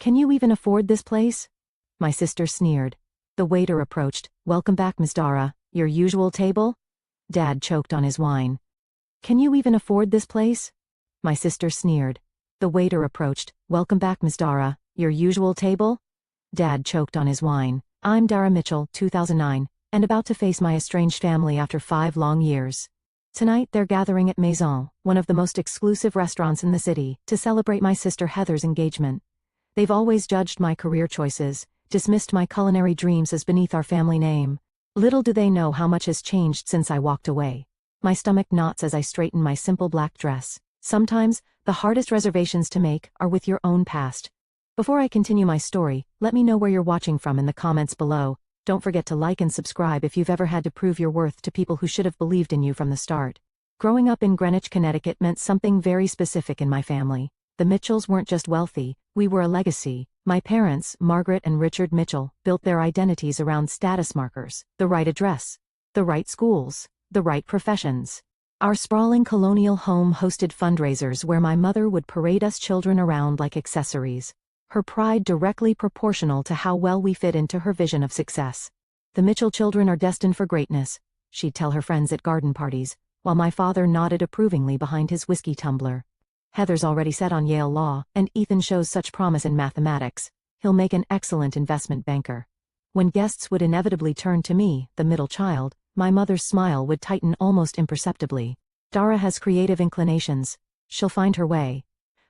Can you even afford this place? My sister sneered. The waiter approached. Welcome back, Miss Dara. Your usual table? Dad choked on his wine. Can you even afford this place? My sister sneered. The waiter approached. Welcome back, Miss Dara. Your usual table? Dad choked on his wine. I'm Dara Mitchell, 2009, and about to face my estranged family after 5 long years. Tonight they're gathering at Maison, one of the most exclusive restaurants in the city, to celebrate my sister Heather's engagement. They've always judged my career choices, dismissed my culinary dreams as beneath our family name. Little do they know how much has changed since I walked away. My stomach knots as I straighten my simple black dress. Sometimes, the hardest reservations to make are with your own past. Before I continue my story, let me know where you're watching from in the comments below. Don't forget to like and subscribe if you've ever had to prove your worth to people who should have believed in you from the start. Growing up in Greenwich, Connecticut meant something very specific in my family. The Mitchells weren't just wealthy, we were a legacy. My parents, Margaret and Richard Mitchell, built their identities around status markers, the right address, the right schools, the right professions. Our sprawling colonial home hosted fundraisers where my mother would parade us children around like accessories, her pride directly proportional to how well we fit into her vision of success. The Mitchell children are destined for greatness, she'd tell her friends at garden parties, while my father nodded approvingly behind his whiskey tumbler. Heather's already set on Yale Law, and Ethan shows such promise in mathematics. He'll make an excellent investment banker. When guests would inevitably turn to me, the middle child, my mother's smile would tighten almost imperceptibly. Dara has creative inclinations. She'll find her way.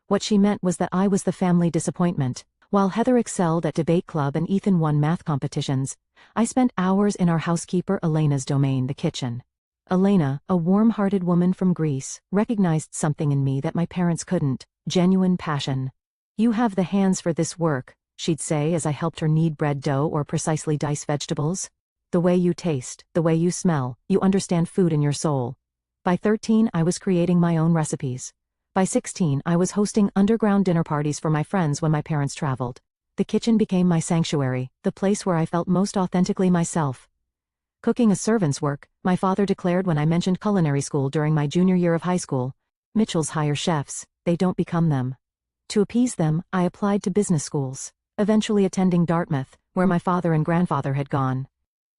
What she meant was that I was the family disappointment. While Heather excelled at debate club and Ethan won math competitions, I spent hours in our housekeeper Elena's domain, the kitchen. Elena, a warm-hearted woman from Greece, recognized something in me that my parents couldn't: genuine passion. You have the hands for this work, she'd say as I helped her knead bread dough or precisely dice vegetables. The way you taste, the way you smell, you understand food in your soul. By 13, I was creating my own recipes. By 16, I was hosting underground dinner parties for my friends when my parents traveled. The kitchen became my sanctuary, the place where I felt most authentically myself. Cooking is servant's work, my father declared when I mentioned culinary school during my junior year of high school. Mitchells hire chefs, they don't become them. To appease them, I applied to business schools, eventually attending Dartmouth, where my father and grandfather had gone.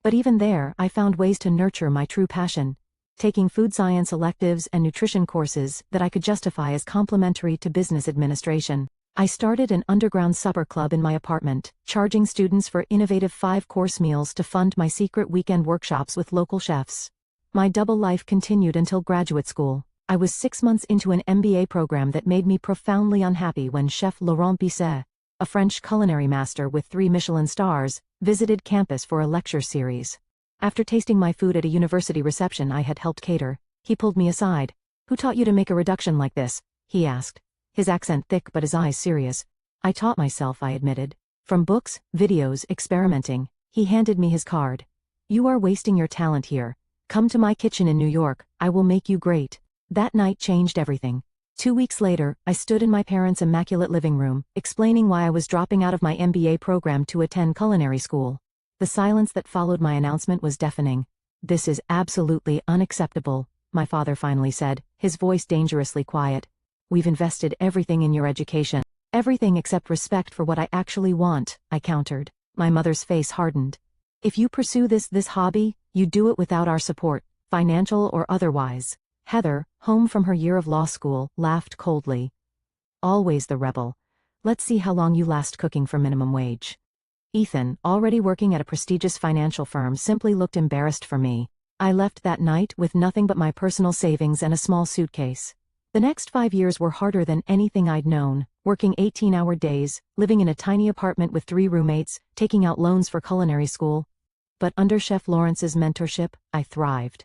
But even there, I found ways to nurture my true passion, taking food science electives and nutrition courses that I could justify as complementary to business administration. I started an underground supper club in my apartment, charging students for innovative 5-course meals to fund my secret weekend workshops with local chefs. My double life continued until graduate school. I was 6 months into an MBA program that made me profoundly unhappy when Chef Laurent Bisset, a French culinary master with 3 Michelin stars, visited campus for a lecture series. After tasting my food at a university reception I had helped cater, he pulled me aside. "Who taught you to make a reduction like this?" he asked. His accent thick but his eyes serious. "I taught myself," I admitted. "From books, videos, experimenting." He handed me his card. "You are wasting your talent here. Come to my kitchen in New York, I will make you great." That night changed everything. 2 weeks later, I stood in my parents' immaculate living room, explaining why I was dropping out of my MBA program to attend culinary school. The silence that followed my announcement was deafening. "This is absolutely unacceptable," my father finally said, his voice dangerously quiet. "We've invested everything in your education." "Everything except respect for what I actually want," I countered. My mother's face hardened. "If you pursue this hobby, you do it without our support, financial or otherwise." Heather, home from her year of law school, laughed coldly. "Always the rebel. Let's see how long you last cooking for minimum wage." Ethan, already working at a prestigious financial firm, simply looked embarrassed for me. I left that night with nothing but my personal savings and a small suitcase. The next 5 years were harder than anything I'd known, working 18-hour days, living in a tiny apartment with 3 roommates, taking out loans for culinary school. But under Chef Lawrence's mentorship, I thrived.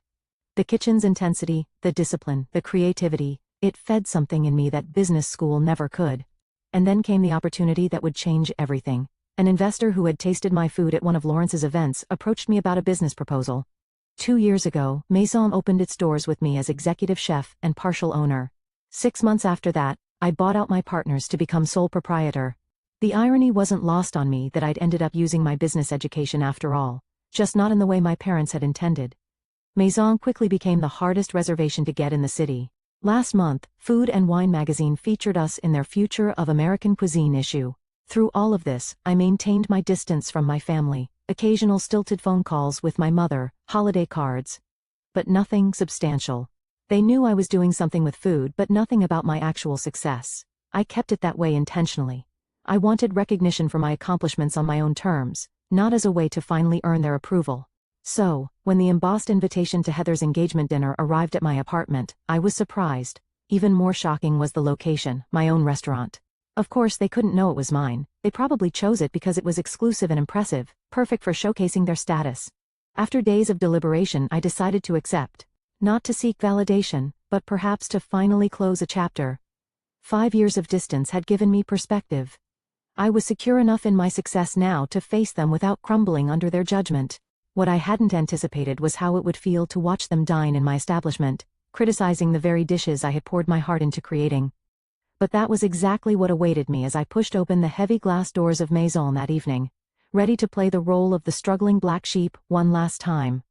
The kitchen's intensity, the discipline, the creativity, it fed something in me that business school never could. And then came the opportunity that would change everything. An investor who had tasted my food at one of Lawrence's events approached me about a business proposal. 2 years ago, Maison opened its doors with me as executive chef and partial owner. 6 months after that, I bought out my partners to become sole proprietor. The irony wasn't lost on me that I'd ended up using my business education after all, just not in the way my parents had intended. Maison quickly became the hardest reservation to get in the city. Last month, Food and Wine magazine featured us in their Future of American Cuisine issue. Through all of this, I maintained my distance from my family, occasional stilted phone calls with my mother, holiday cards. But nothing substantial. They knew I was doing something with food, but nothing about my actual success. I kept it that way intentionally. I wanted recognition for my accomplishments on my own terms, not as a way to finally earn their approval. So, when the embossed invitation to Heather's engagement dinner arrived at my apartment, I was surprised. Even more shocking was the location, my own restaurant. Of course, they couldn't know it was mine. They probably chose it because it was exclusive and impressive, perfect for showcasing their status. After days of deliberation, I decided to accept. Not to seek validation, but perhaps to finally close a chapter. 5 years of distance had given me perspective. I was secure enough in my success now to face them without crumbling under their judgment. What I hadn't anticipated was how it would feel to watch them dine in my establishment, criticizing the very dishes I had poured my heart into creating. But that was exactly what awaited me as I pushed open the heavy glass doors of Maison that evening, ready to play the role of the struggling black sheep one last time.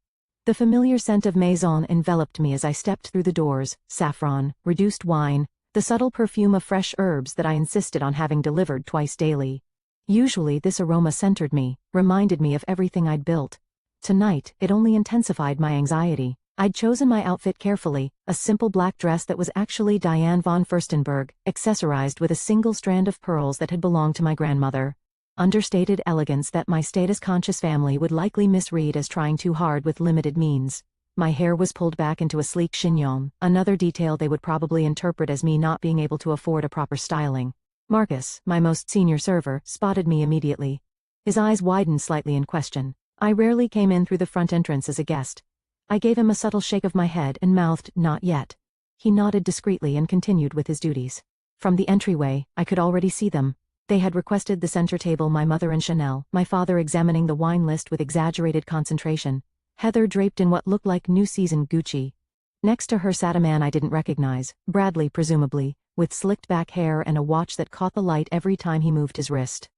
The familiar scent of Maison enveloped me as I stepped through the doors, saffron, reduced wine, the subtle perfume of fresh herbs that I insisted on having delivered twice daily. Usually this aroma centered me, reminded me of everything I'd built. Tonight, it only intensified my anxiety. I'd chosen my outfit carefully, a simple black dress that was actually Diane von Furstenberg, accessorized with a single strand of pearls that had belonged to my grandmother. Understated elegance that my status-conscious family would likely misread as trying too hard with limited means. My hair was pulled back into a sleek chignon, another detail they would probably interpret as me not being able to afford a proper styling. Marcus, my most senior server, spotted me immediately. His eyes widened slightly in question. I rarely came in through the front entrance as a guest. I gave him a subtle shake of my head and mouthed, "Not yet." He nodded discreetly and continued with his duties. From the entryway, I could already see them. They had requested the center table, my mother and Chanel, my father examining the wine list with exaggerated concentration. Heather draped in what looked like new season Gucci. Next to her sat a man I didn't recognize, Bradley presumably, with slicked back hair and a watch that caught the light every time he moved his wrist.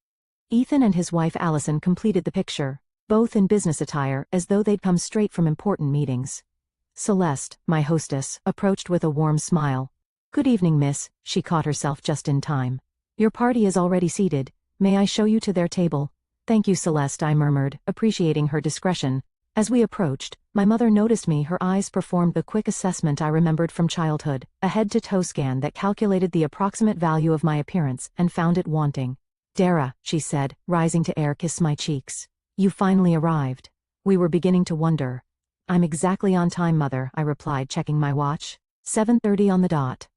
Ethan and his wife Allison completed the picture, both in business attire as though they'd come straight from important meetings. Celeste, my hostess, approached with a warm smile. "Good evening, miss," she caught herself just in time. "Your party is already seated. May I show you to their table?" "Thank you, Celeste," I murmured, appreciating her discretion. As we approached, my mother noticed me. Her eyes performed the quick assessment I remembered from childhood, a head-to-toe scan that calculated the approximate value of my appearance and found it wanting. "Dara," she said, rising to kiss my cheeks. "You finally arrived. We were beginning to wonder." "I'm exactly on time, Mother," I replied, checking my watch. 7:30 on the dot.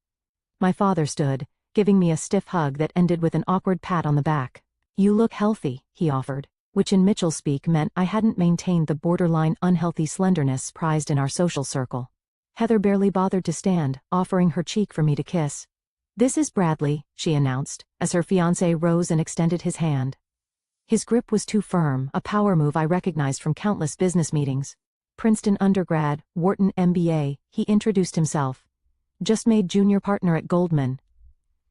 My father stood, giving me a stiff hug that ended with an awkward pat on the back. "You look healthy," he offered, which in Mitchell speak meant I hadn't maintained the borderline unhealthy slenderness prized in our social circle. Heather barely bothered to stand, offering her cheek for me to kiss. "This is Bradley," she announced, as her fiancé rose and extended his hand. His grip was too firm, a power move I recognized from countless business meetings. Princeton undergrad, Wharton MBA, he introduced himself. "Just made junior partner at Goldman."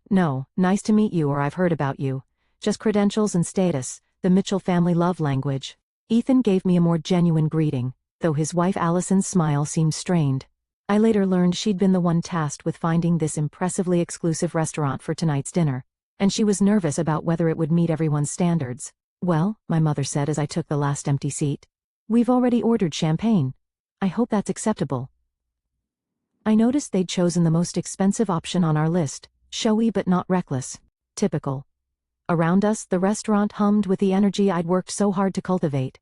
"No, nice to meet you, or I've heard about you. Just credentials and status, the Mitchell family love language." Ethan gave me a more genuine greeting, though his wife Allison's smile seemed strained. I later learned she'd been the one tasked with finding this impressively exclusive restaurant for tonight's dinner, and she was nervous about whether it would meet everyone's standards. "Well," my mother said as I took the last empty seat, "we've already ordered champagne. I hope that's acceptable." I noticed they'd chosen the most expensive option on our list, showy but not reckless. Typical. Around us, the restaurant hummed with the energy I'd worked so hard to cultivate.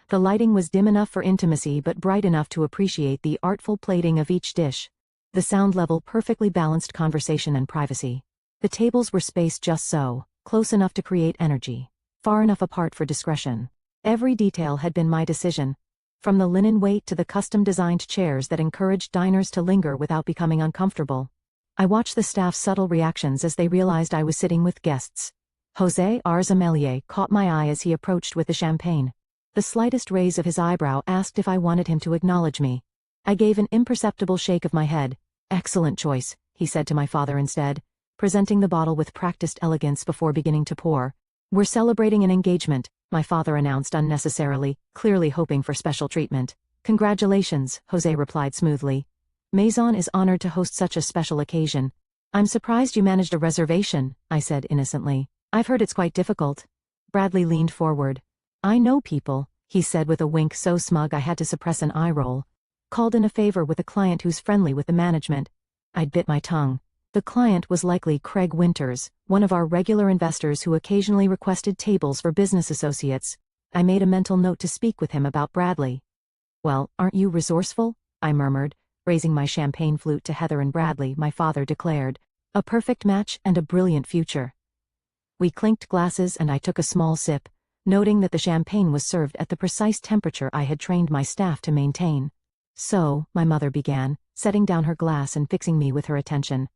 The lighting was dim enough for intimacy but bright enough to appreciate the artful plating of each dish. The sound level perfectly balanced conversation and privacy. The tables were spaced just so, close enough to create energy, far enough apart for discretion. Every detail had been my decision, from the linen weight to the custom-designed chairs that encouraged diners to linger without becoming uncomfortable. I watched the staff's subtle reactions as they realized I was sitting with guests. José Arzamelier caught my eye as he approached with the champagne. The slightest raise of his eyebrow asked if I wanted him to acknowledge me. I gave an imperceptible shake of my head. "Excellent choice," he said to my father instead, presenting the bottle with practiced elegance before beginning to pour. "We're celebrating an engagement," my father announced unnecessarily, clearly hoping for special treatment. "Congratulations," José replied smoothly. "Maison is honored to host such a special occasion." "I'm surprised you managed a reservation," I said innocently. I've heard it's quite difficult. Bradley leaned forward. I know people, he said with a wink so smug I had to suppress an eye roll. Called in a favor with a client who's friendly with the management. I'd bit my tongue. The client was likely Craig Winters, one of our regular investors who occasionally requested tables for business associates. I made a mental note to speak with him about Bradley. Well, aren't you resourceful? I murmured, raising my champagne flute to Heather and Bradley. My father declared. A perfect match and a brilliant future. We clinked glasses and I took a small sip, noting that the champagne was served at the precise temperature I had trained my staff to maintain. So, my mother began, setting down her glass and fixing me with her attention.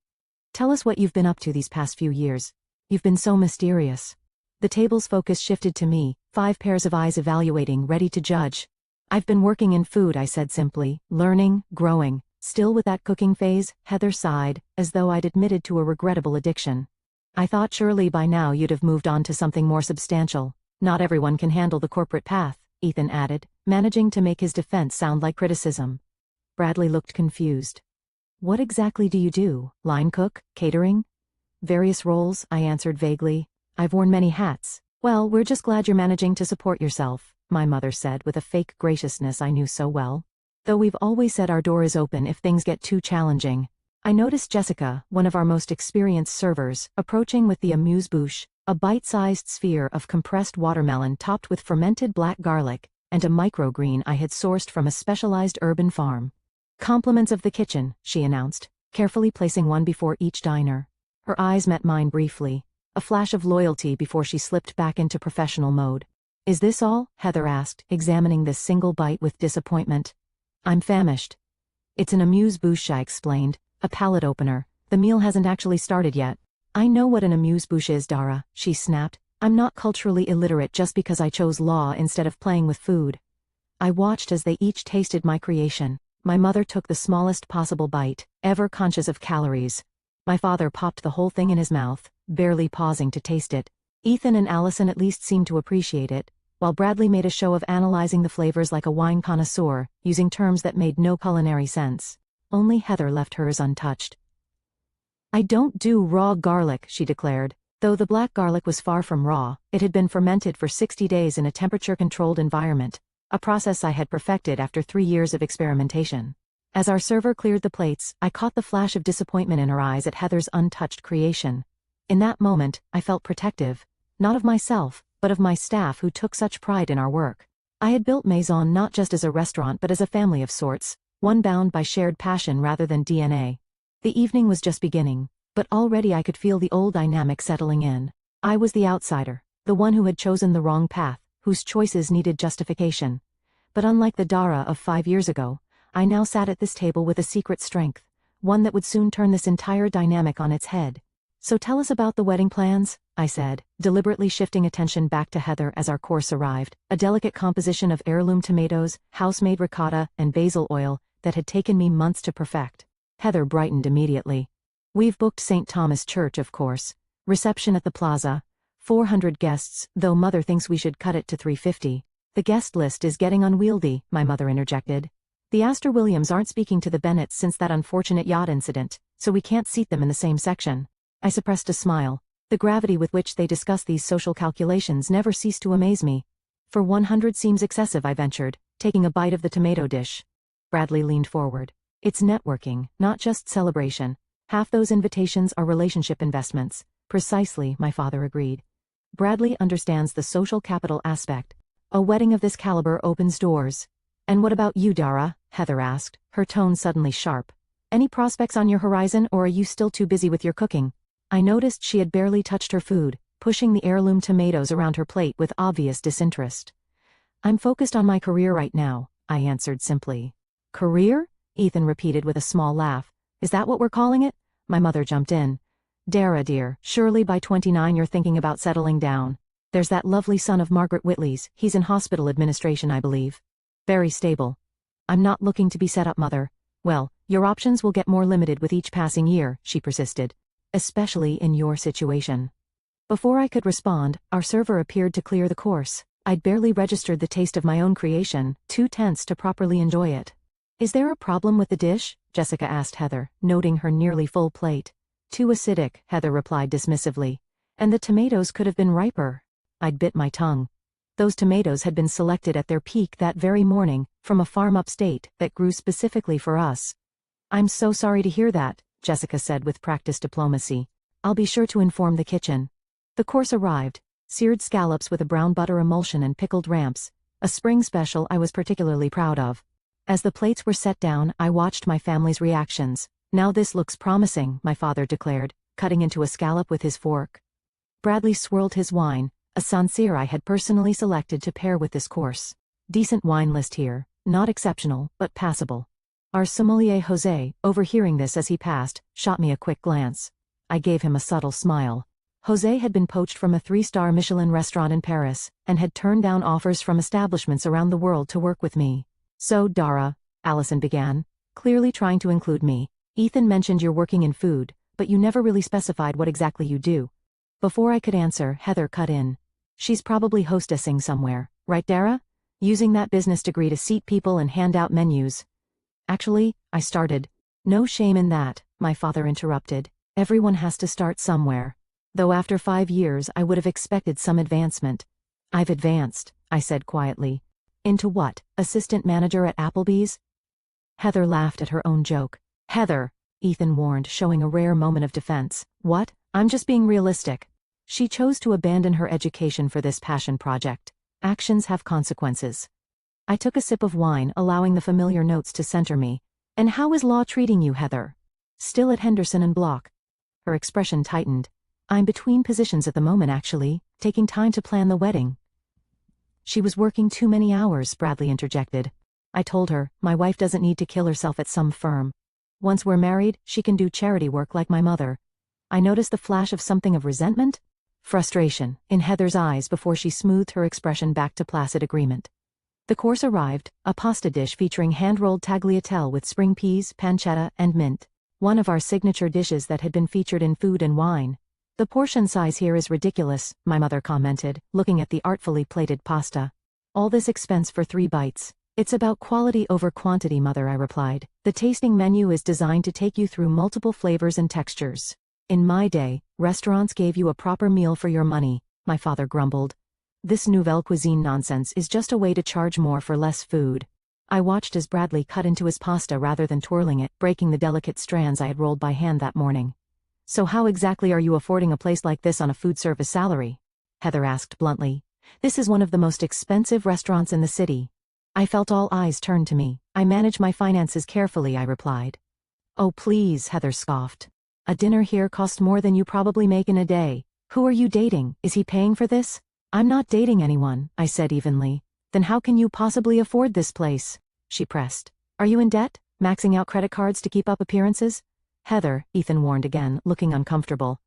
Tell us what you've been up to these past few years. You've been so mysterious. The table's focus shifted to me, 5 pairs of eyes evaluating, ready to judge. I've been working in food, I said simply, learning, growing. Still with that cooking phase, Heather sighed, as though I'd admitted to a regrettable addiction. I thought surely by now you'd have moved on to something more substantial. Not everyone can handle the corporate path, Ethan added, managing to make his defense sound like criticism. Bradley looked confused. What exactly do you do? Line cook? Catering? Various roles, I answered vaguely. I've worn many hats. Well, we're just glad you're managing to support yourself, my mother said with a fake graciousness I knew so well. Though we've always said our door is open if things get too challenging. I noticed Jessica, one of our most experienced servers, approaching with the amuse-bouche, a bite-sized sphere of compressed watermelon topped with fermented black garlic, and a microgreen I had sourced from a specialized urban farm. Compliments of the kitchen, she announced, carefully placing one before each diner. Her eyes met mine briefly, a flash of loyalty before she slipped back into professional mode. Is this all? Heather asked, examining this single bite with disappointment. I'm famished. It's an amuse-bouche, I explained, a palate opener. The meal hasn't actually started yet. I know what an amuse-bouche is, Dara, she snapped. I'm not culturally illiterate just because I chose law instead of playing with food. I watched as they each tasted my creation. My mother took the smallest possible bite, ever conscious of calories. My father popped the whole thing in his mouth, barely pausing to taste it. Ethan and Allison at least seemed to appreciate it, while Bradley made a show of analyzing the flavors like a wine connoisseur, using terms that made no culinary sense. Only Heather left hers untouched. I don't do raw garlic, she declared. Though the black garlic was far from raw, it had been fermented for 60 days in a temperature-controlled environment, a process I had perfected after 3 years of experimentation. As our server cleared the plates, I caught the flash of disappointment in her eyes at Heather's untouched creation. In that moment, I felt protective, not of myself, but of my staff who took such pride in our work. I had built Maison not just as a restaurant but as a family of sorts, one bound by shared passion rather than DNA. The evening was just beginning, but already I could feel the old dynamic settling in. I was the outsider, the one who had chosen the wrong path, whose choices needed justification. But unlike the Dara of 5 years ago, I now sat at this table with a secret strength, one that would soon turn this entire dynamic on its head. So tell us about the wedding plans, I said, deliberately shifting attention back to Heather as our course arrived, a delicate composition of heirloom tomatoes, house-made ricotta, and basil oil that had taken me months to perfect. Heather brightened immediately. We've booked St. Thomas Church, of course. Reception at the plaza. 400 guests, though Mother thinks we should cut it to 350. The guest list is getting unwieldy, my mother interjected. The Astor Williams aren't speaking to the Bennetts since that unfortunate yacht incident, so we can't seat them in the same section. I suppressed a smile. The gravity with which they discuss these social calculations never ceased to amaze me. For 100 seems excessive, I ventured, taking a bite of the tomato dish. Bradley leaned forward. It's networking, not just celebration. Half those invitations are relationship investments. Precisely, my father agreed. Bradley understands the social capital aspect. A wedding of this caliber opens doors. And what about you, Dara? Heather asked, her tone suddenly sharp. Any prospects on your horizon, or are you still too busy with your cooking? I noticed she had barely touched her food, pushing the heirloom tomatoes around her plate with obvious disinterest. I'm focused on my career right now, I answered simply. Career? Ethan repeated with a small laugh. Is that what we're calling it? My mother jumped in. Dara, dear, surely by 29 you're thinking about settling down. There's that lovely son of Margaret Whitley's, he's in hospital administration, I believe. Very stable. I'm not looking to be set up, Mother. Well, your options will get more limited with each passing year, she persisted. Especially in your situation. Before I could respond, our server appeared to clear the course. I'd barely registered the taste of my own creation, too tense to properly enjoy it. Is there a problem with the dish? Jessica asked Heather, noting her nearly full plate. Too acidic, Heather replied dismissively. And the tomatoes could have been riper. I'd bit my tongue. Those tomatoes had been selected at their peak that very morning, from a farm upstate that grew specifically for us. I'm so sorry to hear that, Jessica said with practiced diplomacy. I'll be sure to inform the kitchen. The course arrived: seared scallops with a brown butter emulsion and pickled ramps, a spring special I was particularly proud of. As the plates were set down, I watched my family's reactions. Now this looks promising, my father declared, cutting into a scallop with his fork. Bradley swirled his wine, a Sancerre I had personally selected to pair with this course. Decent wine list here, not exceptional, but passable. Our sommelier Jose, overhearing this as he passed, shot me a quick glance. I gave him a subtle smile. Jose had been poached from a 3-star Michelin restaurant in Paris, and had turned down offers from establishments around the world to work with me. So Dara, Allison began, clearly trying to include me. Ethan mentioned you're working in food, but you never really specified what exactly you do. Before I could answer, Heather cut in. She's probably hostessing somewhere, right Dara? Using that business degree to seat people and hand out menus. Actually, I started. No shame in that, my father interrupted. Everyone has to start somewhere. Though after 5 years I would have expected some advancement. I've advanced, I said quietly. Into what, assistant manager at Applebee's? Heather laughed at her own joke. Heather, Ethan warned, showing a rare moment of defense. What? I'm just being realistic. She chose to abandon her education for this passion project. Actions have consequences. I took a sip of wine, allowing the familiar notes to center me. And how is law treating you, Heather? Still at Henderson and Block. Her expression tightened. I'm between positions at the moment actually, taking time to plan the wedding. She was working too many hours, Bradley interjected. I told her, my wife doesn't need to kill herself at some firm. Once we're married, she can do charity work like my mother. I noticed the flash of something of resentment? Frustration, in Heather's eyes before she smoothed her expression back to placid agreement. The course arrived, a pasta dish featuring hand-rolled tagliatelle with spring peas, pancetta, and mint. One of our signature dishes that had been featured in Food and Wine. The portion size here is ridiculous, my mother commented, looking at the artfully plated pasta. All this expense for 3 bites. It's about quality over quantity, mother, I replied. The tasting menu is designed to take you through multiple flavors and textures. In my day, restaurants gave you a proper meal for your money, my father grumbled. This nouvelle cuisine nonsense is just a way to charge more for less food. I watched as Bradley cut into his pasta rather than twirling it, breaking the delicate strands I had rolled by hand that morning. So how exactly are you affording a place like this on a food service salary? Heather asked bluntly. This is one of the most expensive restaurants in the city. I felt all eyes turned to me. I manage my finances carefully, I replied. Oh please, Heather scoffed. A dinner here costs more than you probably make in a day. Who are you dating? Is he paying for this? I'm not dating anyone, I said evenly. Then how can you possibly afford this place? She pressed. Are you in debt? Maxing out credit cards to keep up appearances? Heather, Ethan warned again, looking uncomfortable.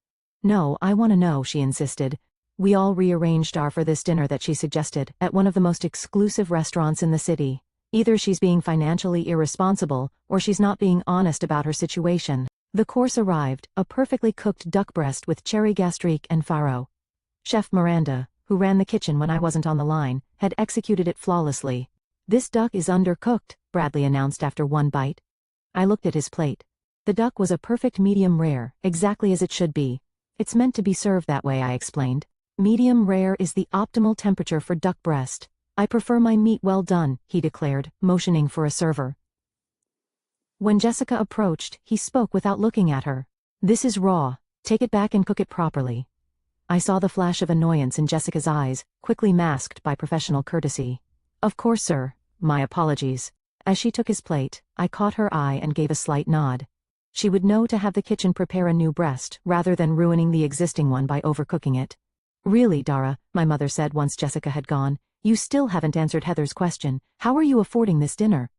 No, I want to know, she insisted. We all rearranged our for this dinner that she suggested, at one of the most exclusive restaurants in the city. Either she's being financially irresponsible, or she's not being honest about her situation. The course arrived, a perfectly cooked duck breast with cherry gastrique and farro. Chef Miranda, who ran the kitchen when I wasn't on the line, had executed it flawlessly. This duck is undercooked, Bradley announced after one bite. I looked at his plate. The duck was a perfect medium rare, exactly as it should be. It's meant to be served that way, I explained. Medium rare is the optimal temperature for duck breast. I prefer my meat well done, he declared, motioning for a server. When Jessica approached, he spoke without looking at her. This is raw. Take it back and cook it properly. I saw the flash of annoyance in Jessica's eyes, quickly masked by professional courtesy. Of course, sir. My apologies. As she took his plate, I caught her eye and gave a slight nod. She would know to have the kitchen prepare a new breast, rather than ruining the existing one by overcooking it. Really, Dara, my mother said once Jessica had gone, you still haven't answered Heather's question. How are you affording this dinner?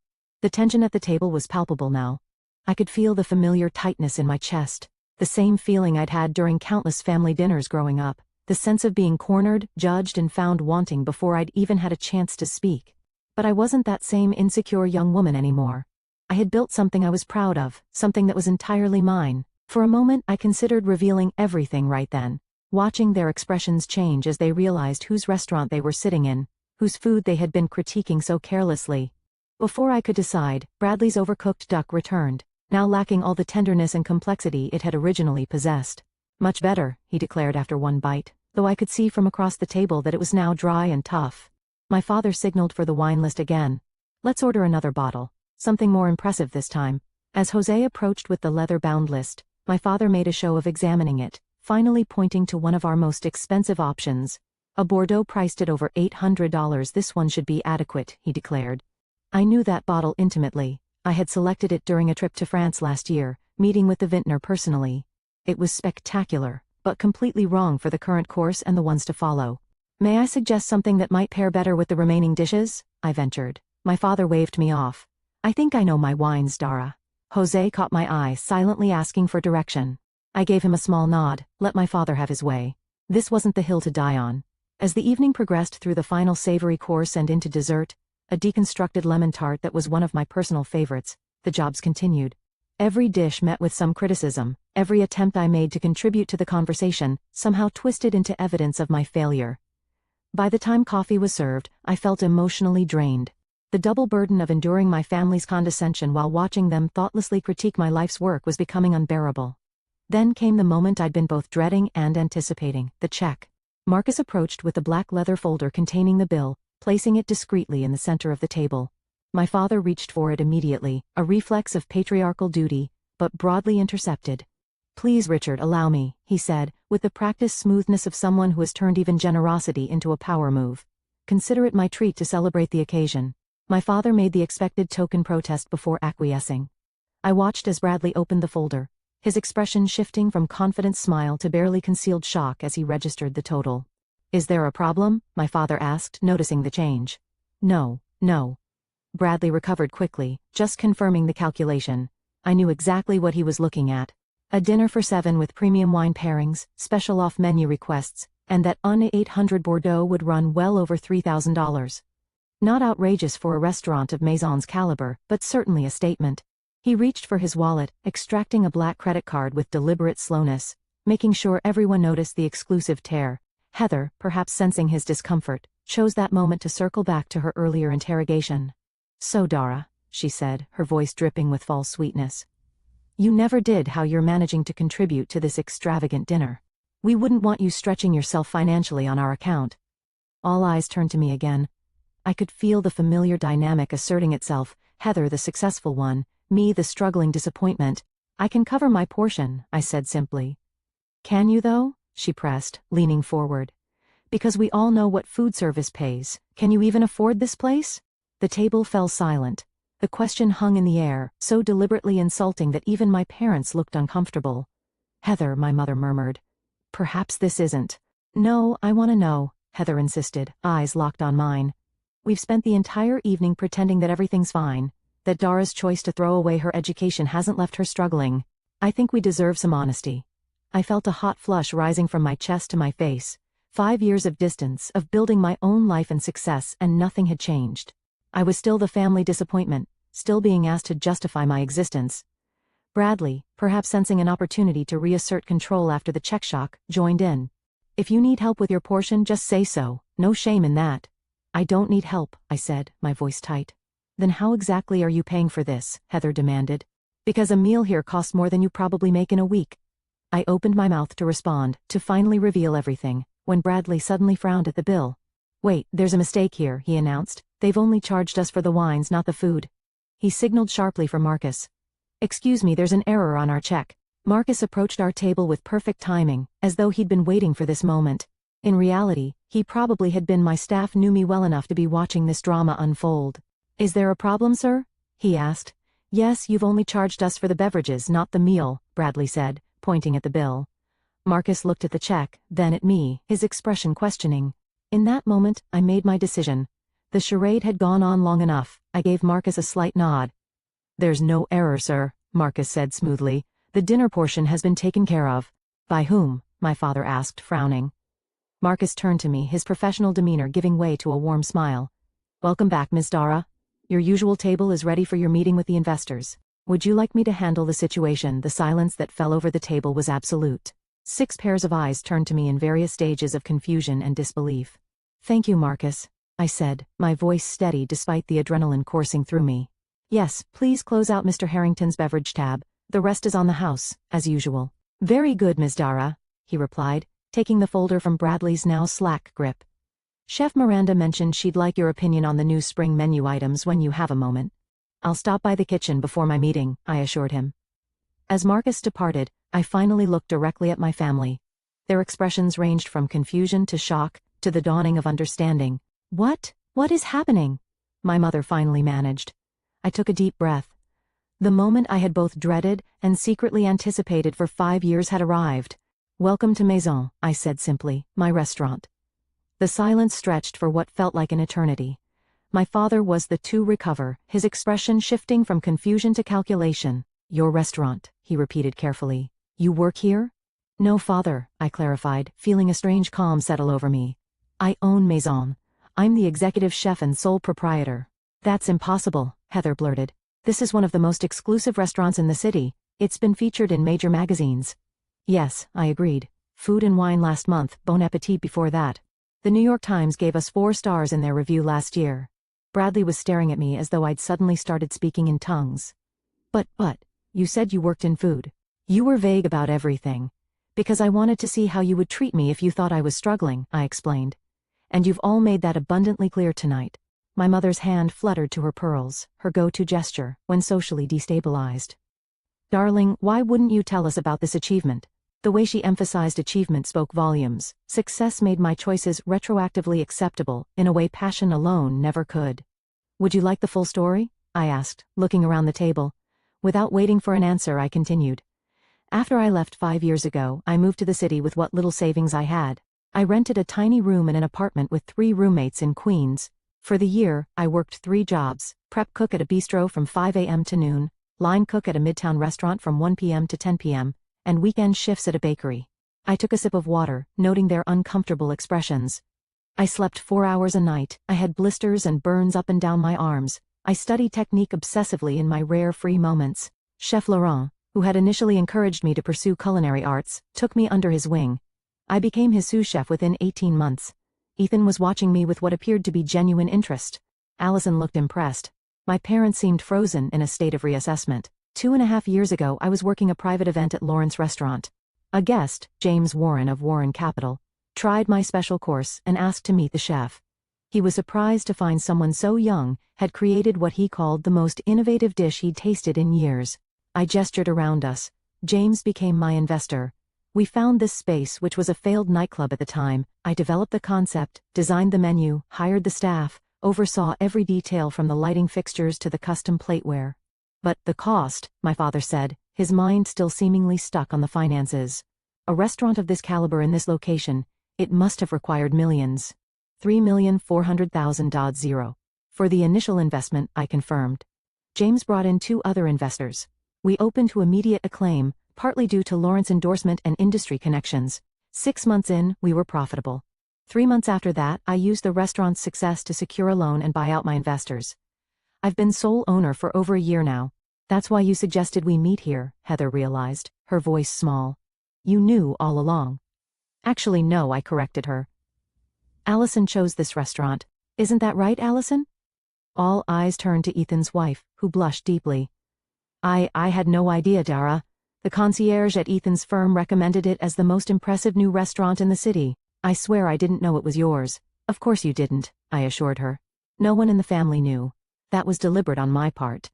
The tension at the table was palpable now. I could feel the familiar tightness in my chest, the same feeling I'd had during countless family dinners growing up, the sense of being cornered, judged and found wanting before I'd even had a chance to speak. But I wasn't that same insecure young woman anymore. I had built something I was proud of, something that was entirely mine. For a moment I considered revealing everything right then, watching their expressions change as they realized whose restaurant they were sitting in, whose food they had been critiquing so carelessly. Before I could decide, Bradley's overcooked duck returned, now lacking all the tenderness and complexity it had originally possessed. Much better, he declared after one bite, though I could see from across the table that it was now dry and tough. My father signaled for the wine list again. Let's order another bottle. Something more impressive this time. As Jose approached with the leather-bound list, my father made a show of examining it, finally pointing to one of our most expensive options. A Bordeaux priced at over $800. This one should be adequate, he declared. I knew that bottle intimately. I had selected it during a trip to France last year, meeting with the vintner personally. It was spectacular, but completely wrong for the current course and the ones to follow. May I suggest something that might pair better with the remaining dishes? I ventured. My father waved me off. I think I know my wines, Dara. Jose caught my eye, silently asking for direction. I gave him a small nod, let my father have his way. This wasn't the hill to die on. As the evening progressed through the final savory course and into dessert, a deconstructed lemon tart that was one of my personal favorites, the jobs continued. Every dish met with some criticism, every attempt I made to contribute to the conversation, somehow twisted into evidence of my failure. By the time coffee was served, I felt emotionally drained. The double burden of enduring my family's condescension while watching them thoughtlessly critique my life's work was becoming unbearable. Then came the moment I'd been both dreading and anticipating, the check. Marcus approached with the black leather folder containing the bill, placing it discreetly in the center of the table. My father reached for it immediately, a reflex of patriarchal duty, but broadly intercepted. Please, Richard, allow me, he said, with the practiced smoothness of someone who has turned even generosity into a power move. Consider it my treat to celebrate the occasion. My father made the expected token protest before acquiescing. I watched as Bradley opened the folder, his expression shifting from confident smile to barely concealed shock as he registered the total. Is there a problem? My father asked, noticing the change. No. Bradley recovered quickly, just confirming the calculation. I knew exactly what he was looking at. A dinner for 7 with premium wine pairings, special off-menu requests, and that $800 Bordeaux would run well over $3,000. Not outrageous for a restaurant of Maison's caliber, but certainly a statement. He reached for his wallet, extracting a black credit card with deliberate slowness, making sure everyone noticed the exclusive tear. Heather, perhaps sensing his discomfort, chose that moment to circle back to her earlier interrogation. So Dara, she said, her voice dripping with false sweetness. You never did how you're managing to contribute to this extravagant dinner. We wouldn't want you stretching yourself financially on our account. All eyes turned to me again. I could feel the familiar dynamic asserting itself, Heather the successful one, me the struggling disappointment. I can cover my portion, I said simply. Can you though? She pressed, leaning forward. Because we all know what food service pays. Can you even afford this place? The table fell silent. The question hung in the air, so deliberately insulting that even my parents looked uncomfortable. Heather, my mother murmured. Perhaps this isn't. No, I want to know, Heather insisted, eyes locked on mine. We've spent the entire evening pretending that everything's fine, that Dara's choice to throw away her education hasn't left her struggling. I think we deserve some honesty. I felt a hot flush rising from my chest to my face. 5 years of distance, of building my own life and success, and nothing had changed. I was still the family disappointment, still being asked to justify my existence. Bradley, perhaps sensing an opportunity to reassert control after the check shock, joined in. If you need help with your portion, just say so, no shame in that. I don't need help, I said, my voice tight. Then how exactly are you paying for this? Heather demanded. Because a meal here costs more than you probably make in a week. I opened my mouth to respond, to finally reveal everything, when Bradley suddenly frowned at the bill. Wait, there's a mistake here, he announced. They've only charged us for the wines, not the food. He signaled sharply for Marcus. Excuse me, there's an error on our check. Marcus approached our table with perfect timing, as though he'd been waiting for this moment. In reality, he probably had been my staff knew me well enough to be watching this drama unfold. Is there a problem, sir? He asked. Yes, you've only charged us for the beverages, not the meal, Bradley said, pointing at the bill. Marcus looked at the check, then at me, his expression questioning. In that moment, I made my decision. The charade had gone on long enough. I gave Marcus a slight nod. There's no error, sir, Marcus said smoothly. The dinner portion has been taken care of. By whom? My father asked, frowning. Marcus turned to me, his professional demeanor giving way to a warm smile. Welcome back, Ms. Dara. Your usual table is ready for your meeting with the investors. Would you like me to handle the situation? The silence that fell over the table was absolute. 6 pairs of eyes turned to me in various stages of confusion and disbelief. Thank you, Marcus, I said, my voice steady despite the adrenaline coursing through me. Yes, please close out Mr. Harrington's beverage tab. The rest is on the house, as usual. Very good, Ms. Dara. he replied, taking the folder from Bradley's now slack grip. Chef Miranda mentioned she'd like your opinion on the new spring menu items when you have a moment. I'll stop by the kitchen before my meeting, I assured him. As Marcus departed, I finally looked directly at my family. Their expressions ranged from confusion to shock, to the dawning of understanding. What is happening? My mother finally managed. I took a deep breath. The moment I had both dreaded and secretly anticipated for 5 years had arrived. Welcome to Maison, I said simply, my restaurant. The silence stretched for what felt like an eternity. My father was the to recover, his expression shifting from confusion to calculation. Your restaurant, he repeated carefully. You work here? No, father, I clarified, feeling a strange calm settle over me. I own Maison. I'm the executive chef and sole proprietor. That's impossible, Heather blurted. This is one of the most exclusive restaurants in the city. It's been featured in major magazines. Yes, I agreed. Food and Wine last month, Bon Appetit before that. The New York Times gave us 4 stars in their review last year. Bradley was staring at me as though I'd suddenly started speaking in tongues. But, you said you worked in food. You were vague about everything. Because I wanted to see how you would treat me if you thought I was struggling, I explained. And you've all made that abundantly clear tonight. My mother's hand fluttered to her pearls, her go-to gesture, when socially destabilized. Darling, why wouldn't you tell us about this achievement? The way she emphasized achievement spoke volumes. Success made my choices retroactively acceptable, in a way passion alone never could. Would you like the full story? I asked, looking around the table. Without waiting for an answer, I continued. After I left 5 years ago, I moved to the city with what little savings I had. I rented a tiny room in an apartment with 3 roommates in Queens. For the year, I worked 3 jobs: prep cook at a bistro from 5 a.m. to noon, line cook at a midtown restaurant from 1 p.m. to 10 p.m., and weekend shifts at a bakery. I took a sip of water, noting their uncomfortable expressions. I slept 4 hours a night, I had blisters and burns up and down my arms. I studied technique obsessively in my rare free moments. Chef Laurent, who had initially encouraged me to pursue culinary arts, took me under his wing. I became his sous chef within 18 months. Ethan was watching me with what appeared to be genuine interest. Allison looked impressed. My parents seemed frozen in a state of reassessment. 2.5 years ago, I was working a private event at Lawrence Restaurant. A guest, James Warren of Warren Capital, tried my special course and asked to meet the chef. He was surprised to find someone so young had created what he called the most innovative dish he'd tasted in years. I gestured around us. James became my investor. We found this space, which was a failed nightclub at the time. I developed the concept, designed the menu, hired the staff, oversaw every detail from the lighting fixtures to the custom plateware. But the cost, my father said, his mind still seemingly stuck on the finances. A restaurant of this caliber in this location, it must have required millions. $3,400,000. For the initial investment, I confirmed. James brought in 2 other investors. We opened to immediate acclaim, partly due to Lawrence's endorsement and industry connections. 6 months in, we were profitable. 3 months after that, I used the restaurant's success to secure a loan and buy out my investors. I've been sole owner for over a year now. That's why you suggested we meet here, Heather realized, her voice small. You knew all along. Actually, no, I corrected her. Allison chose this restaurant. Isn't that right, Allison? All eyes turned to Ethan's wife, who blushed deeply. I had no idea, Dara. The concierge at Ethan's firm recommended it as the most impressive new restaurant in the city. I swear I didn't know it was yours. Of course you didn't, I assured her. No one in the family knew. That was deliberate on my part.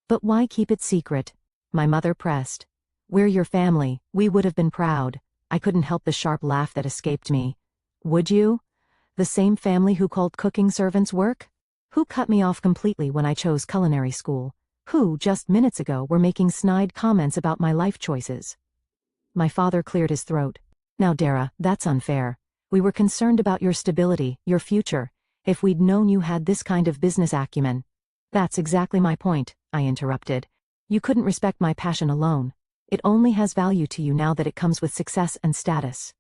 But why keep it secret? My mother pressed. We're your family, we would have been proud. I couldn't help the sharp laugh that escaped me. Would you? The same family who called cooking servants work? Who cut me off completely when I chose culinary school? Who, just minutes ago, were making snide comments about my life choices? My father cleared his throat. Now, Dara, that's unfair. We were concerned about your stability, your future. If we'd known you had this kind of business acumen. That's exactly my point, I interrupted. You couldn't respect my passion alone. It only has value to you now that it comes with success and status.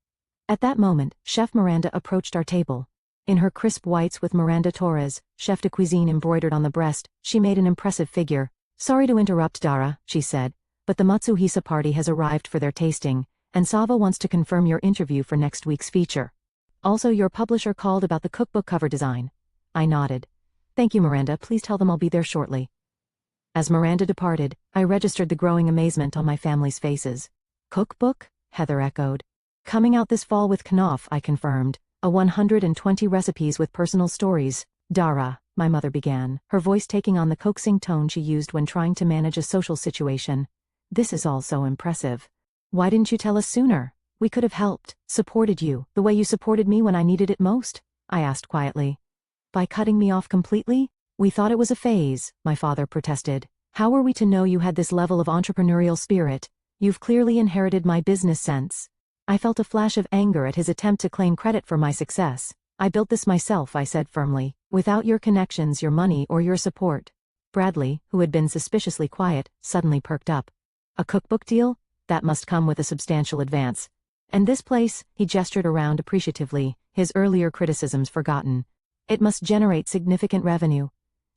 At that moment, Chef Miranda approached our table. In her crisp whites with Miranda Torres, chef de cuisine embroidered on the breast, she made an impressive figure. Sorry to interrupt, Dara, she said, but the Matsuhisa party has arrived for their tasting, and Sava wants to confirm your interview for next week's feature. Also, your publisher called about the cookbook cover design. I nodded. Thank you, Miranda, please tell them I'll be there shortly. As Miranda departed, I registered the growing amazement on my family's faces. Cookbook? Heather echoed. Coming out this fall with Knopf, I confirmed. A 120 recipes with personal stories. Dara, my mother began, her voice taking on the coaxing tone she used when trying to manage a social situation. This is all so impressive. Why didn't you tell us sooner? We could have helped, supported you, the way you supported me when I needed it most, I asked quietly. By cutting me off completely? We thought it was a phase, my father protested. How were we to know you had this level of entrepreneurial spirit? You've clearly inherited my business sense. I felt a flash of anger at his attempt to claim credit for my success. I built this myself, I said firmly, without your connections, your money, or your support. Bradley, who had been suspiciously quiet, suddenly perked up. A cookbook deal? That must come with a substantial advance. And this place, he gestured around appreciatively, his earlier criticisms forgotten. It must generate significant revenue.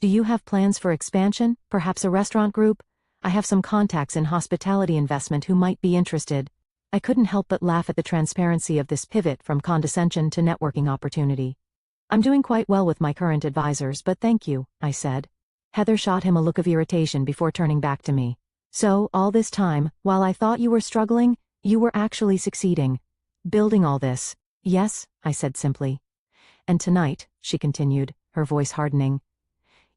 Do you have plans for expansion, perhaps a restaurant group? I have some contacts in hospitality investment who might be interested. I couldn't help but laugh at the transparency of this pivot from condescension to networking opportunity. I'm doing quite well with my current advisors, but thank you, I said. Heather shot him a look of irritation before turning back to me. So, all this time, while I thought you were struggling, you were actually succeeding. Building all this. Yes, I said simply. And tonight, she continued, her voice hardening.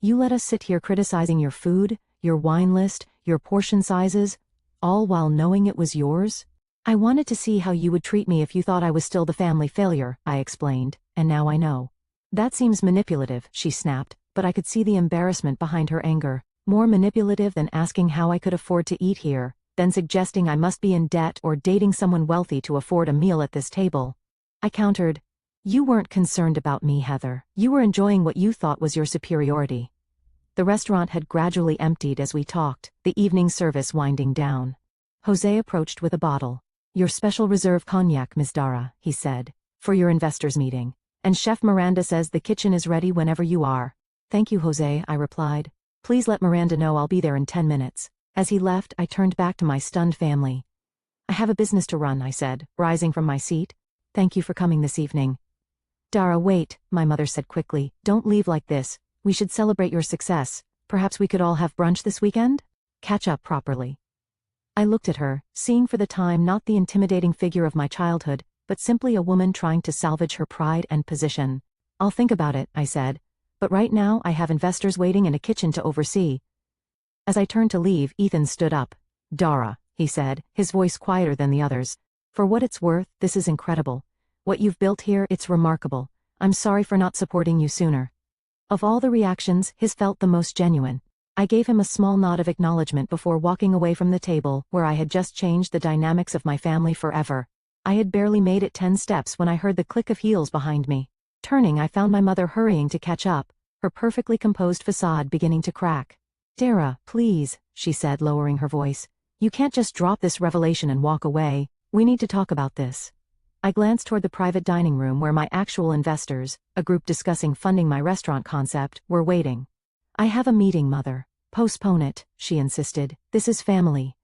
You let us sit here criticizing your food, your wine list, your portion sizes, all while knowing it was yours? I wanted to see how you would treat me if you thought I was still the family failure, I explained, and now I know. That seems manipulative, she snapped, but I could see the embarrassment behind her anger. More manipulative than asking how I could afford to eat here, than suggesting I must be in debt or dating someone wealthy to afford a meal at this table. I countered, you weren't concerned about me, Heather. You were enjoying what you thought was your superiority. The restaurant had gradually emptied as we talked, the evening service winding down. Jose approached with a bottle. Your special reserve cognac, Miss Dara, he said, for your investors meeting. And Chef Miranda says the kitchen is ready whenever you are. Thank you, Jose, I replied. Please let Miranda know I'll be there in 10 minutes. As he left, I turned back to my stunned family. I have a business to run, I said, rising from my seat. Thank you for coming this evening. Dara, wait, my mother said quickly. Don't leave like this. We should celebrate your success. Perhaps we could all have brunch this weekend? Catch up properly. I looked at her, seeing for the time not the intimidating figure of my childhood, but simply a woman trying to salvage her pride and position. I'll think about it, I said. But right now I have investors waiting and a kitchen to oversee. As I turned to leave, Ethan stood up. Dara, he said, his voice quieter than the others. For what it's worth, this is incredible. What you've built here, it's remarkable. I'm sorry for not supporting you sooner. Of all the reactions, his felt the most genuine. I gave him a small nod of acknowledgement before walking away from the table, where I had just changed the dynamics of my family forever. I had barely made it 10 steps when I heard the click of heels behind me. Turning, I found my mother hurrying to catch up, her perfectly composed facade beginning to crack. Dara, please, she said, lowering her voice. You can't just drop this revelation and walk away. We need to talk about this. I glanced toward the private dining room where my actual investors, a group discussing funding my restaurant concept, were waiting. I have a meeting, Mother. Postpone it, she insisted. This is family.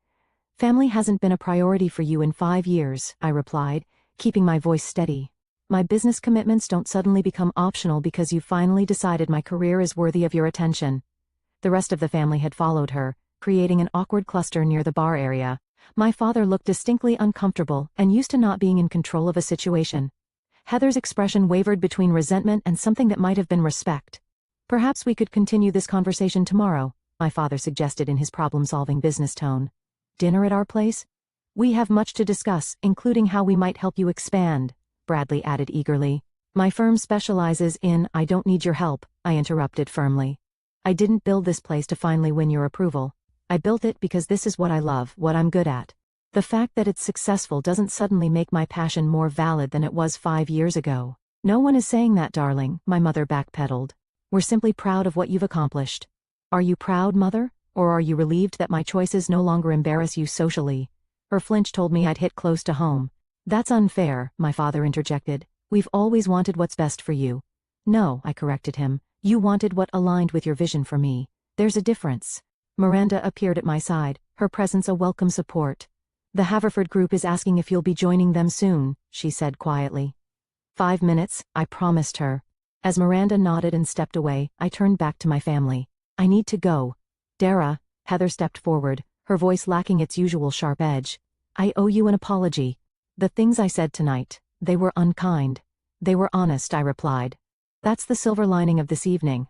Family hasn't been a priority for you in 5 years, I replied, keeping my voice steady. My business commitments don't suddenly become optional because you finally decided my career is worthy of your attention. The rest of the family had followed her, creating an awkward cluster near the bar area. My father looked distinctly uncomfortable and used to not being in control of a situation. Heather's expression wavered between resentment and something that might have been respect. Perhaps we could continue this conversation tomorrow, my father suggested in his problem-solving business tone. Dinner at our place? We have much to discuss, including how we might help you expand, Bradley added eagerly. My firm specializes in, I don't need your help, I interrupted firmly. I didn't build this place to finally win your approval. I built it because this is what I love, what I'm good at. The fact that it's successful doesn't suddenly make my passion more valid than it was 5 years ago. No one is saying that, darling, my mother backpedaled. We're simply proud of what you've accomplished. Are you proud, Mother? Or are you relieved that my choices no longer embarrass you socially? Her flinch told me I'd hit close to home. That's unfair, my father interjected. We've always wanted what's best for you. No, I corrected him. You wanted what aligned with your vision for me. There's a difference. Miranda appeared at my side, her presence a welcome support. The Haverford group is asking if you'll be joining them soon, she said quietly. 5 minutes, I promised her. As Miranda nodded and stepped away, I turned back to my family. I need to go. Dara, Heather stepped forward, her voice lacking its usual sharp edge. I owe you an apology. The things I said tonight, they were unkind. They were honest, I replied. That's the silver lining of this evening.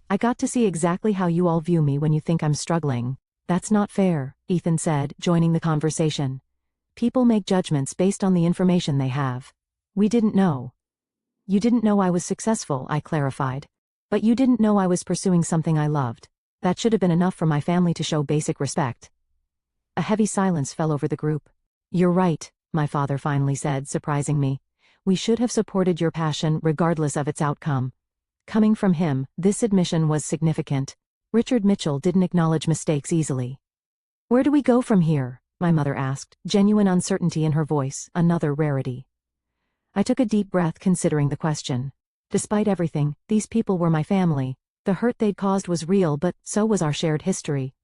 I got to see exactly how you all view me when you think I'm struggling. That's not fair, Ethan said, joining the conversation. People make judgments based on the information they have. We didn't know. You didn't know I was successful, I clarified. But you didn't know I was pursuing something I loved. That should have been enough for my family to show basic respect. A heavy silence fell over the group. You're right, my father finally said, surprising me. We should have supported your passion regardless of its outcome. Coming from him, this admission was significant. Richard Mitchell didn't acknowledge mistakes easily. Where do we go from here? My mother asked, genuine uncertainty in her voice, another rarity. I took a deep breath considering the question. Despite everything, these people were my family. The hurt they'd caused was real, but so was our shared history.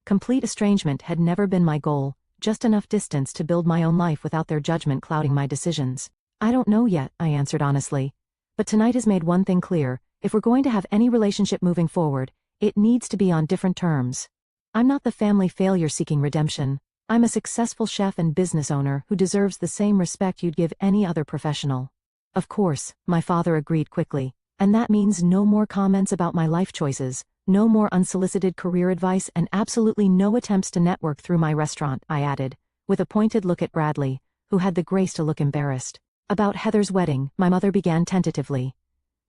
Complete estrangement had never been my goal, just enough distance to build my own life without their judgment clouding my decisions. I don't know yet, I answered honestly. But tonight has made one thing clear: if we're going to have any relationship moving forward, it needs to be on different terms. I'm not the family failure seeking redemption. I'm a successful chef and business owner who deserves the same respect you'd give any other professional. Of course, my father agreed quickly, and that means no more comments about my life choices, no more unsolicited career advice, and absolutely no attempts to network through my restaurant, I added, with a pointed look at Bradley, who had the grace to look embarrassed. About Heather's wedding, my mother began tentatively.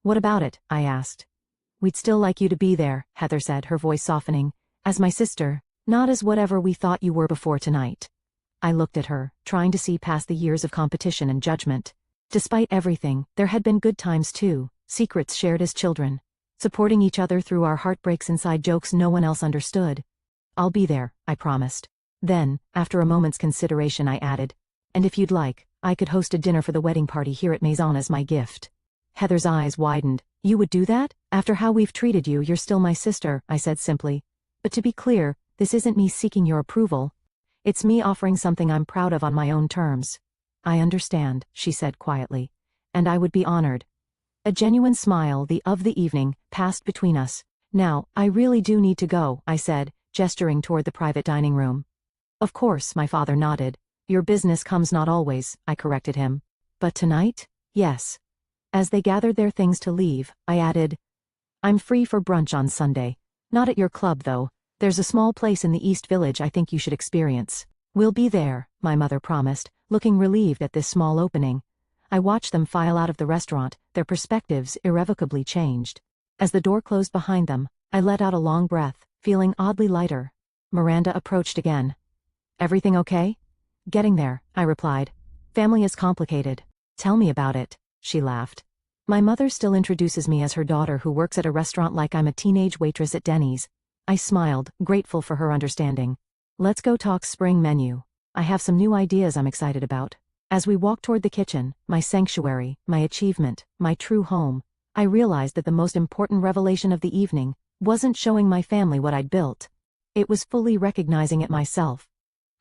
What about it? I asked. We'd still like you to be there, Heather said, her voice softening. As my sister, not as whatever we thought you were before tonight. I looked at her, trying to see past the years of competition and judgment. Despite everything, there had been good times too, secrets shared as children, supporting each other through our heartbreaks, inside jokes no one else understood. I'll be there, I promised. Then, after a moment's consideration, I added, and if you'd like, I could host a dinner for the wedding party here at Maison as my gift. Heather's eyes widened. You would do that? After how we've treated you, you're still my sister, I said simply. But to be clear, this isn't me seeking your approval. It's me offering something I'm proud of on my own terms. I understand, she said quietly. And I would be honored. A genuine smile, the of the evening, passed between us. Now, I really do need to go, I said, gesturing toward the private dining room. Of course, my father nodded. Your business comes not always, I corrected him. But tonight? Yes. As they gathered their things to leave, I added, I'm free for brunch on Sunday. Not at your club, though. There's a small place in the East Village I think you should experience. We'll be there, my mother promised, looking relieved at this small opening. I watched them file out of the restaurant, their perspectives irrevocably changed. As the door closed behind them, I let out a long breath, feeling oddly lighter. Miranda approached again. Everything okay? Getting there, I replied. Family is complicated. Tell me about it, she laughed. My mother still introduces me as her daughter who works at a restaurant like I'm a teenage waitress at Denny's. I smiled, grateful for her understanding. Let's go talk spring menu. I have some new ideas I'm excited about. As we walked toward the kitchen, my sanctuary, my achievement, my true home, I realized that the most important revelation of the evening wasn't showing my family what I'd built. It was fully recognizing it myself.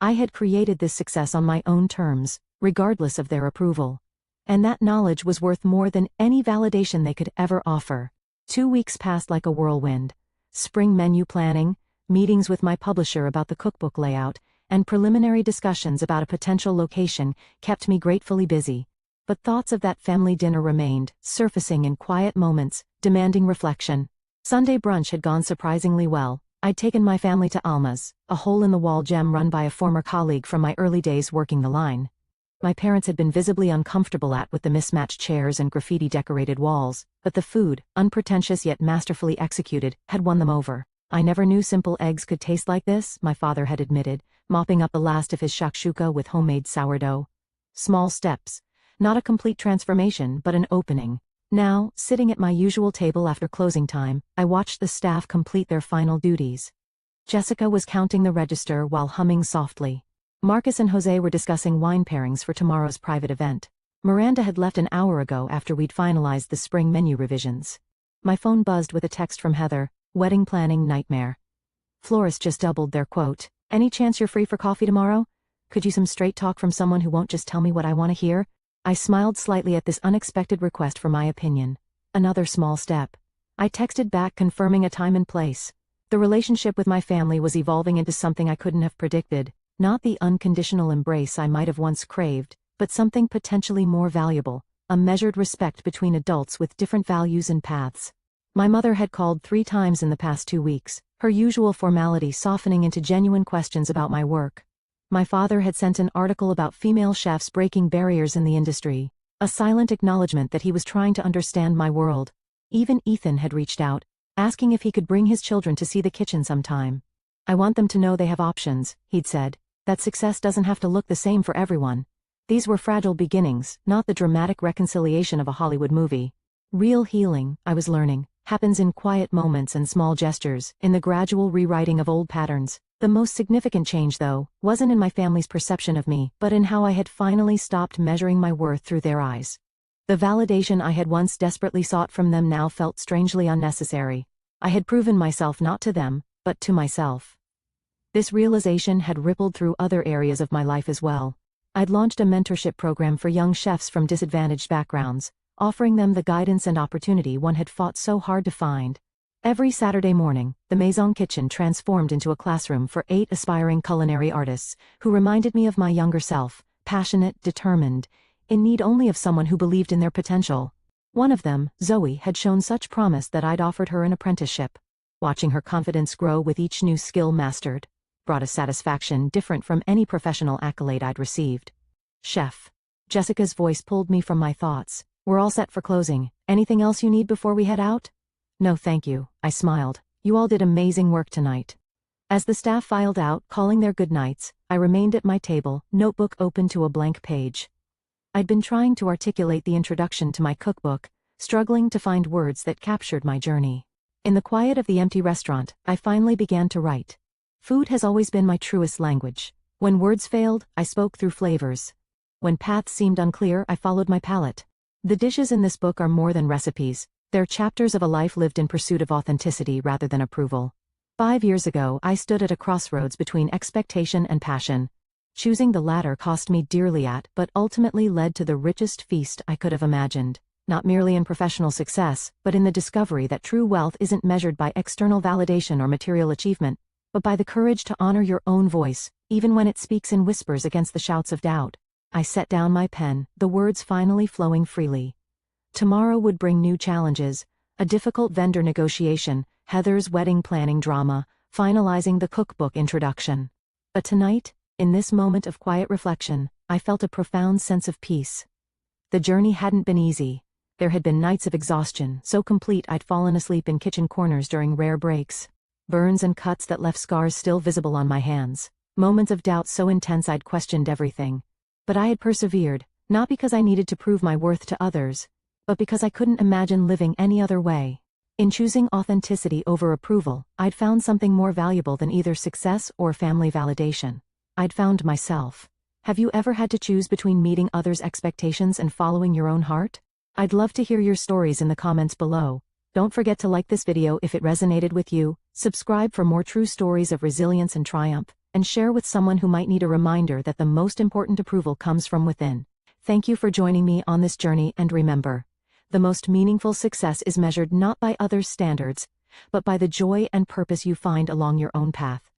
I had created this success on my own terms, regardless of their approval. And that knowledge was worth more than any validation they could ever offer. 2 weeks passed like a whirlwind. Spring menu planning, meetings with my publisher about the cookbook layout, and preliminary discussions about a potential location kept me gratefully busy. But thoughts of that family dinner remained, surfacing in quiet moments, demanding reflection. Sunday brunch had gone surprisingly well. I'd taken my family to Alma's, a hole-in-the-wall gem run by a former colleague from my early days working the line. My parents had been visibly uncomfortable with the mismatched chairs and graffiti-decorated walls, but the food, unpretentious yet masterfully executed, had won them over. I never knew simple eggs could taste like this, my father had admitted, mopping up the last of his shakshuka with homemade sourdough. Small steps. Not a complete transformation, but an opening. Now, sitting at my usual table after closing time, I watched the staff complete their final duties. Jessica was counting the register while humming softly. Marcus and Jose were discussing wine pairings for tomorrow's private event. Miranda had left an hour ago after we'd finalized the spring menu revisions. My phone buzzed with a text from Heather, wedding planning nightmare. Florist just doubled their quote. Any chance you're free for coffee tomorrow? Could use some straight talk from someone who won't just tell me what I want to hear? I smiled slightly at this unexpected request for my opinion. Another small step. I texted back confirming a time and place. The relationship with my family was evolving into something I couldn't have predicted. Not the unconditional embrace I might have once craved, but something potentially more valuable, a measured respect between adults with different values and paths. My mother had called 3 times in the past 2 weeks, her usual formality softening into genuine questions about my work. My father had sent an article about female chefs breaking barriers in the industry, a silent acknowledgement that he was trying to understand my world. Even Ethan had reached out, asking if he could bring his children to see the kitchen sometime. "I want them to know they have options," he'd said, "that success doesn't have to look the same for everyone." These were fragile beginnings, not the dramatic reconciliation of a Hollywood movie. Real healing, I was learning, happens in quiet moments and small gestures, in the gradual rewriting of old patterns. The most significant change, though, wasn't in my family's perception of me, but in how I had finally stopped measuring my worth through their eyes. The validation I had once desperately sought from them now felt strangely unnecessary. I had proven myself not to them, but to myself. This realization had rippled through other areas of my life as well. I'd launched a mentorship program for young chefs from disadvantaged backgrounds, offering them the guidance and opportunity one had fought so hard to find. Every Saturday morning, the Maison Kitchen transformed into a classroom for 8 aspiring culinary artists, who reminded me of my younger self, passionate, determined, in need only of someone who believed in their potential. One of them, Zoe, had shown such promise that I'd offered her an apprenticeship. Watching her confidence grow with each new skill mastered brought a satisfaction different from any professional accolade I'd received. "Chef." Jessica's voice pulled me from my thoughts. "We're all set for closing. Anything else you need before we head out?" "No thank you," I smiled. "You all did amazing work tonight." As the staff filed out, calling their goodnights, I remained at my table, notebook open to a blank page. I'd been trying to articulate the introduction to my cookbook, struggling to find words that captured my journey. In the quiet of the empty restaurant, I finally began to write. Food has always been my truest language. When words failed, I spoke through flavors. When paths seemed unclear, I followed my palate. The dishes in this book are more than recipes. They're chapters of a life lived in pursuit of authenticity rather than approval. 5 years ago, I stood at a crossroads between expectation and passion. Choosing the latter cost me dearly but ultimately led to the richest feast I could have imagined. Not merely in professional success, but in the discovery that true wealth isn't measured by external validation or material achievement, but by the courage to honor your own voice, even when it speaks in whispers against the shouts of doubt. I set down my pen, the words finally flowing freely. Tomorrow would bring new challenges, a difficult vendor negotiation, Heather's wedding planning drama, finalizing the cookbook introduction. But tonight, in this moment of quiet reflection, I felt a profound sense of peace. The journey hadn't been easy. There had been nights of exhaustion, so complete I'd fallen asleep in kitchen corners during rare breaks. Burns and cuts that left scars still visible on my hands. Moments of doubt so intense I'd questioned everything. But I had persevered, not because I needed to prove my worth to others, but because I couldn't imagine living any other way. In choosing authenticity over approval, I'd found something more valuable than either success or family validation. I'd found myself. Have you ever had to choose between meeting others' expectations and following your own heart? I'd love to hear your stories in the comments below. Don't forget to like this video if it resonated with you, subscribe for more true stories of resilience and triumph, and share with someone who might need a reminder that the most important approval comes from within. Thank you for joining me on this journey, and remember, the most meaningful success is measured not by others' standards, but by the joy and purpose you find along your own path.